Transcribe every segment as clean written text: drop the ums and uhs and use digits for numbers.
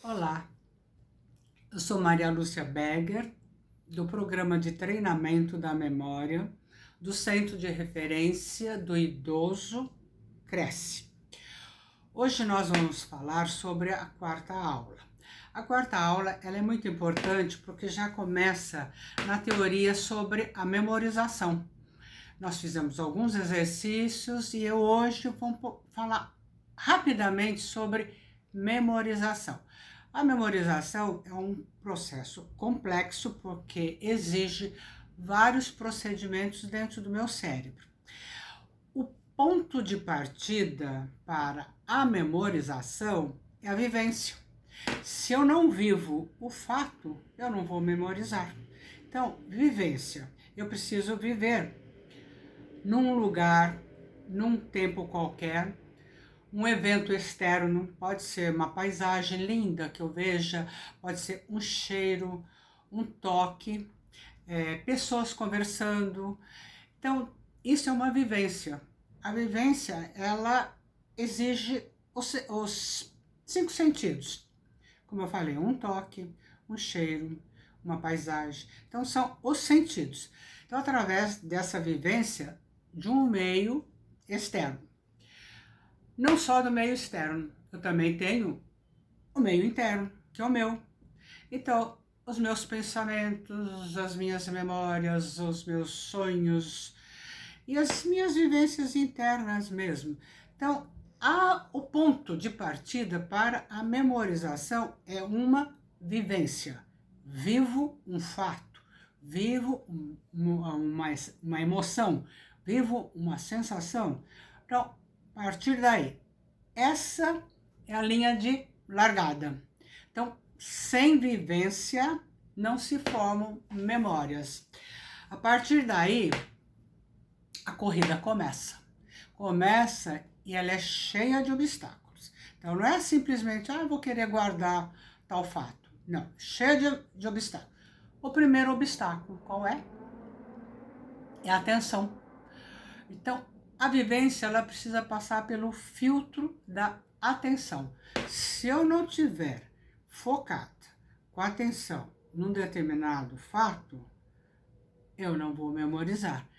Olá, eu sou Maria Lúcia Berger, do Programa de Treinamento da Memória do Centro de Referência do Idoso Cresce. Hoje nós vamos falar sobre a quarta aula. A quarta aula ela é muito importante porque já começa na teoria sobre a memorização. Nós fizemos alguns exercícios e eu hoje vou falar rapidamente sobre memorização. A memorização é um processo complexo porque exige vários procedimentos dentro do meu cérebro. O ponto de partida para a memorização é a vivência. Se eu não vivo o fato, eu não vou memorizar. Então, vivência. Eu preciso viver num lugar, num tempo qualquer, um evento externo, pode ser uma paisagem linda que eu veja, pode ser um cheiro, um toque, pessoas conversando. Então, isso é uma vivência. A vivência, ela exige os cinco sentidos. Como eu falei, um toque, um cheiro, uma paisagem. Então, são os sentidos. Então, através dessa vivência de um meio externo. Não só do meio externo, eu também tenho o meio interno, que é o meu. Então, os meus pensamentos, as minhas memórias, os meus sonhos e as minhas vivências internas mesmo. Então, o ponto de partida para a memorização é uma vivência. Vivo um fato, vivo uma emoção, vivo uma sensação. Então, a partir daí, essa é a linha de largada. Então, sem vivência não se formam memórias. A partir daí, a corrida começa. Começa e ela é cheia de obstáculos. Então, não é simplesmente, vou querer guardar tal fato. Não, cheia de obstáculos. O primeiro obstáculo, qual é? É a atenção. Então, a vivência ela precisa passar pelo filtro da atenção. Se eu não tiver focada com atenção num determinado fato, eu não vou memorizar.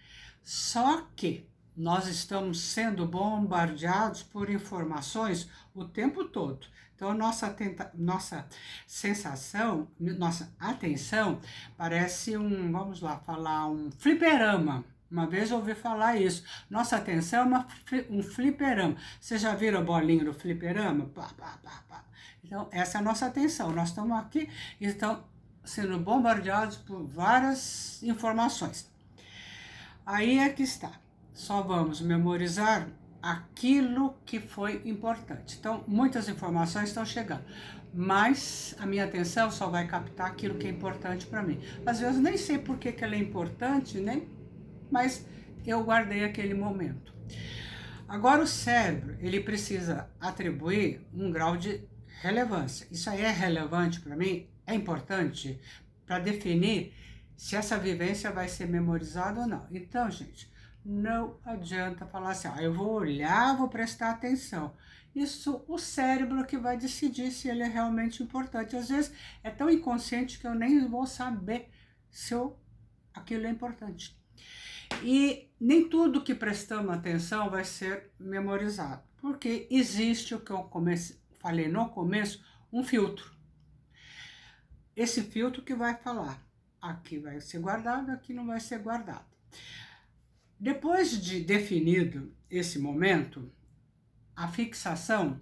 Só que nós estamos sendo bombardeados por informações o tempo todo. Então, nossa sensação, nossa atenção parece vamos lá falar, um fliperama. Uma vez eu ouvi falar isso. Nossa atenção é um fliperama. Vocês já viram a bolinha do fliperama? Pá, pá, pá, pá. Então, essa é a nossa atenção. Nós estamos aqui e estamos sendo bombardeados por várias informações. Aí é que está. Só vamos memorizar aquilo que foi importante. Então, muitas informações estão chegando, mas a minha atenção só vai captar aquilo que é importante para mim. Às vezes nem sei por que ela é importante, mas eu guardei aquele momento. Agora o cérebro, ele precisa atribuir um grau de relevância. Isso aí é relevante para mim? É importante para definir se essa vivência vai ser memorizada ou não. Então, gente, não adianta falar assim, eu vou olhar, vou prestar atenção. Isso, o cérebro que vai decidir se ele é realmente importante. Às vezes é tão inconsciente que eu nem vou saber se aquilo é importante. E nem tudo que prestamos atenção vai ser memorizado, porque existe o que eu falei no começo, um filtro. Esse filtro que vai falar, aqui vai ser guardado, aqui não vai ser guardado. Depois de definido esse momento, a fixação,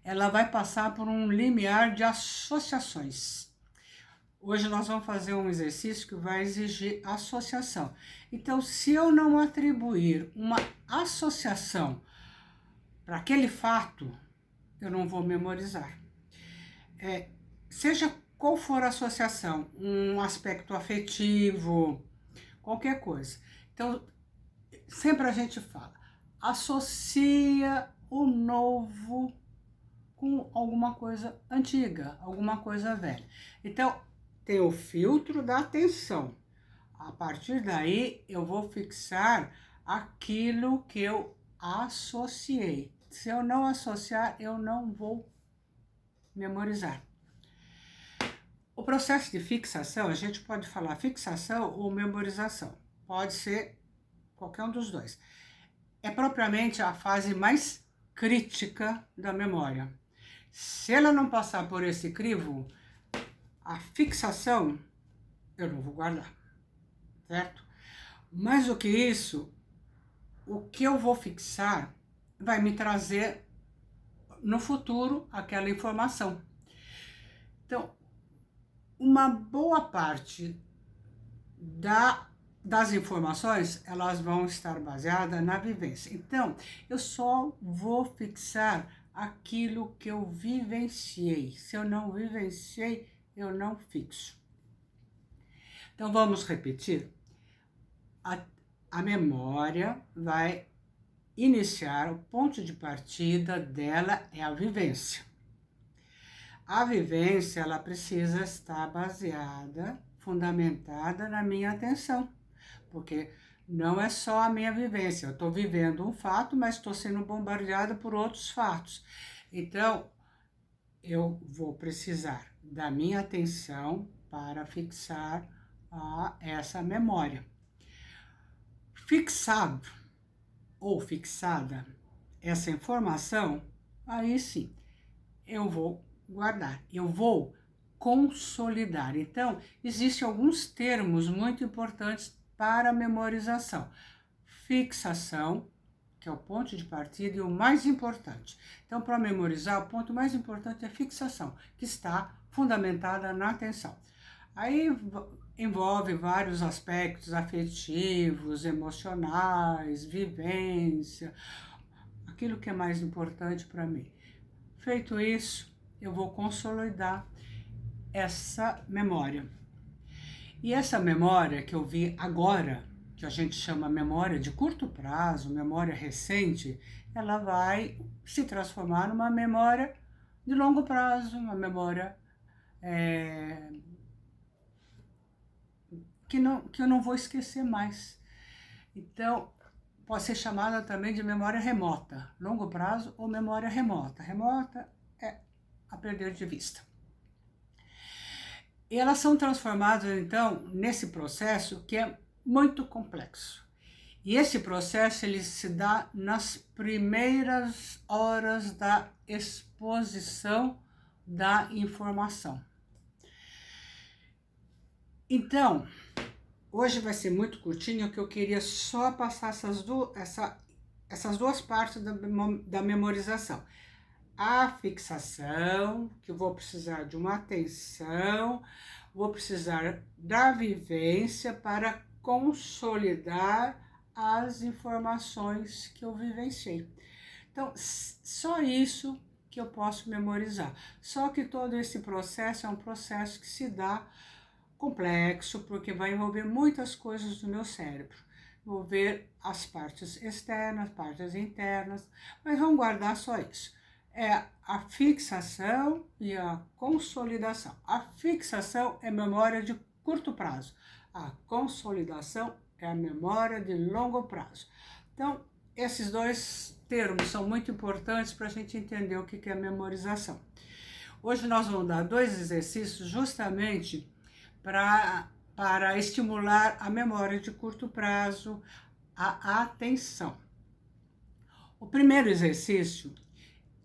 ela vai passar por um limiar de associações. Hoje nós vamos fazer um exercício que vai exigir associação. Então, se eu não atribuir uma associação para aquele fato, eu não vou memorizar. Seja qual for a associação, um aspecto afetivo, qualquer coisa. Então, sempre a gente fala, associa o novo com alguma coisa antiga, alguma coisa velha. Então, tem o filtro da atenção. A partir daí, eu vou fixar aquilo que eu associei. Se eu não associar, eu não vou memorizar. O processo de fixação, a gente pode falar fixação ou memorização. Pode ser qualquer um dos dois. É propriamente a fase mais crítica da memória. Se ela não passar por esse crivo, a fixação eu não vou guardar, certo? Mais do que isso, o que eu vou fixar vai me trazer no futuro aquela informação. Então, uma boa parte das informações, elas vão estar baseadas na vivência. Então, eu só vou fixar aquilo que eu vivenciei. Se eu não vivenciei, eu não fixo. Então, vamos repetir. A memória vai iniciar, o ponto de partida dela é a vivência. A vivência, ela precisa estar baseada, fundamentada na minha atenção, porque não é só a minha vivência, eu estou vivendo um fato, mas estou sendo bombardeada por outros fatos. Então, eu vou precisar da minha atenção para fixar essa memória. Fixado ou fixada essa informação, aí sim, eu vou guardar, eu vou consolidar. Então, existem alguns termos muito importantes para a memorização. Fixação, que é o ponto de partida e o mais importante. Então, para memorizar, o ponto mais importante é a fixação, que está fundamentada na atenção. Aí envolve vários aspectos afetivos, emocionais, vivência, aquilo que é mais importante para mim. Feito isso, eu vou consolidar essa memória. E essa memória que eu vi agora, que a gente chama memória de curto prazo, memória recente, ela vai se transformar numa memória de longo prazo, uma memória que eu não vou esquecer mais. Então, pode ser chamada também de memória remota, longo prazo ou memória remota. Remota é a perder de vista. E elas são transformadas, então, nesse processo que é muito complexo. E esse processo, ele se dá nas primeiras horas da exposição da informação. Então, hoje vai ser muito curtinho, que eu queria só passar essas duas partes da memorização. A fixação, que eu vou precisar de uma atenção, vou precisar da vivência para consolidar as informações que eu vivenciei. Então, só isso que eu posso memorizar. Só que todo esse processo é um processo que se dá complexo, porque vai envolver muitas coisas do meu cérebro. Envolver as partes externas, partes internas, mas vamos guardar só isso. É a fixação e a consolidação. A fixação é memória de curto prazo. A consolidação é a memória de longo prazo. Então, esses dois termos são muito importantes para a gente entender o que é memorização. Hoje nós vamos dar 2 exercícios justamente para estimular a memória de curto prazo, a atenção. O primeiro exercício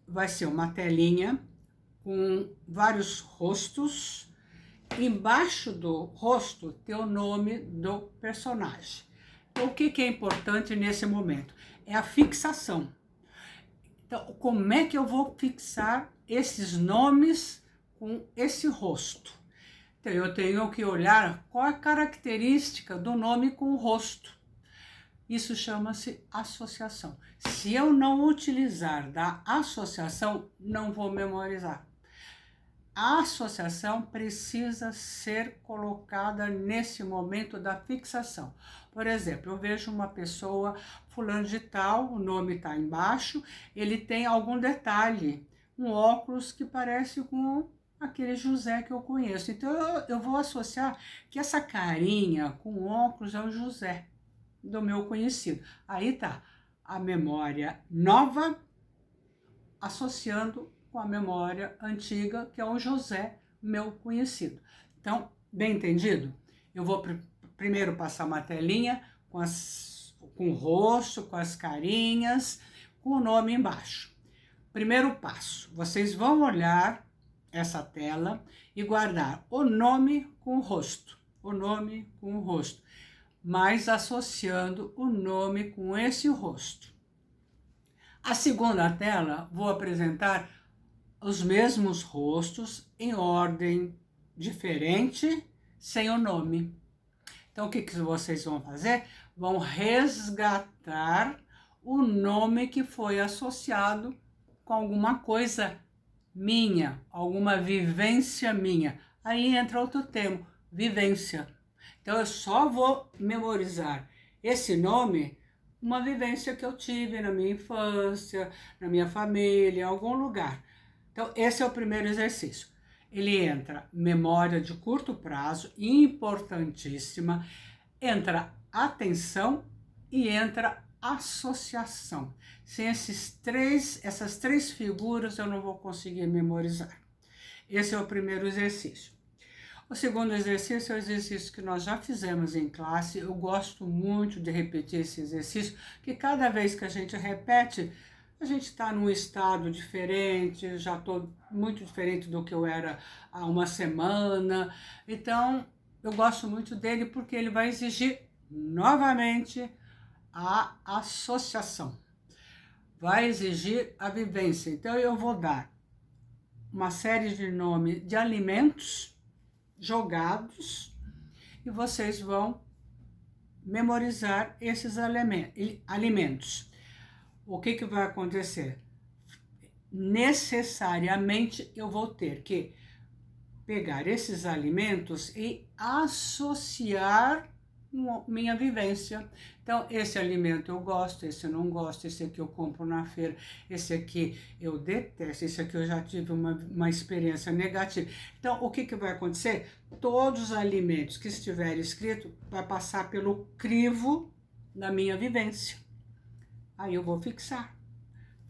vai ser uma telinha com vários rostos. Embaixo do rosto tem o nome do personagem. Então, o que é importante nesse momento? É a fixação. Então, como é que eu vou fixar esses nomes com esse rosto? Então, eu tenho que olhar qual a característica do nome com o rosto. Isso chama-se associação. Se eu não utilizar da associação, não vou memorizar. A associação precisa ser colocada nesse momento da fixação. Por exemplo, eu vejo uma pessoa, fulano de tal, o nome está embaixo, ele tem algum detalhe, um óculos que parece com aquele José que eu conheço. Então, eu vou associar que essa carinha com óculos é o José do meu conhecido. Aí tá a memória nova associando com a memória antiga, que é o José, meu conhecido. Então, bem entendido? Eu vou primeiro passar uma telinha com o rosto, com as carinhas, com o nome embaixo. Primeiro passo, vocês vão olhar essa tela e guardar o nome com o rosto, mas associando o nome com esse rosto. A segunda tela, vou apresentar os mesmos rostos em ordem diferente, sem o nome. Então, o que vocês vão fazer? Vão resgatar o nome que foi associado com alguma coisa minha, alguma vivência minha. Aí entra outro termo, vivência. Então, eu só vou memorizar esse nome, uma vivência que eu tive na minha infância, na minha família, em algum lugar. Então, esse é o primeiro exercício. Ele entra memória de curto prazo, importantíssima, entra atenção e entra associação. Sem essas três figuras eu não vou conseguir memorizar. Esse é o primeiro exercício. O segundo exercício é o exercício que nós já fizemos em classe. Eu gosto muito de repetir esse exercício, que cada vez que a gente repete, a gente está num estado diferente, já estou muito diferente do que eu era há uma semana. Então, eu gosto muito dele porque ele vai exigir novamente a associação. Vai exigir a vivência. Então, eu vou dar uma série de nomes de alimentos jogados e vocês vão memorizar esses alimentos. O que vai acontecer? Necessariamente eu vou ter que pegar esses alimentos e associar minha vivência. Então, esse alimento eu gosto, esse eu não gosto, esse aqui eu compro na feira, esse aqui eu detesto, esse aqui eu já tive uma experiência negativa. Então, o que vai acontecer? Todos os alimentos que estiver escrito vai passar pelo crivo da minha vivência. Aí eu vou fixar.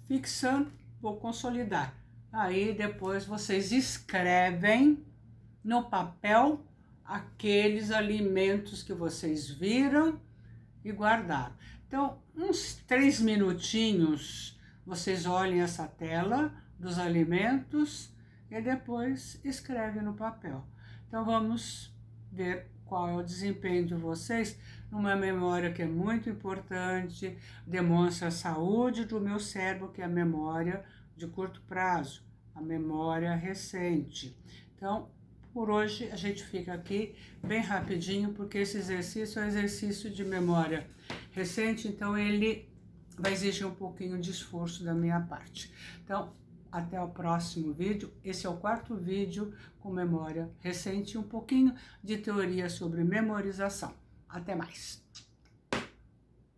Fixando, vou consolidar. Aí depois vocês escrevem no papel aqueles alimentos que vocês viram e guardaram. Então, uns 3 minutinhos, vocês olhem essa tela dos alimentos e depois escrevem no papel. Então, vamos ver qual é o desempenho de vocês numa memória que é muito importante, demonstra a saúde do meu cérebro, que é a memória de curto prazo, a memória recente. Então, por hoje a gente fica aqui bem rapidinho, porque esse exercício é um exercício de memória recente, então ele vai exigir um pouquinho de esforço da minha parte. Então, até o próximo vídeo. Esse é o 4º vídeo com memória recente e um pouquinho de teoria sobre memorização. Até mais!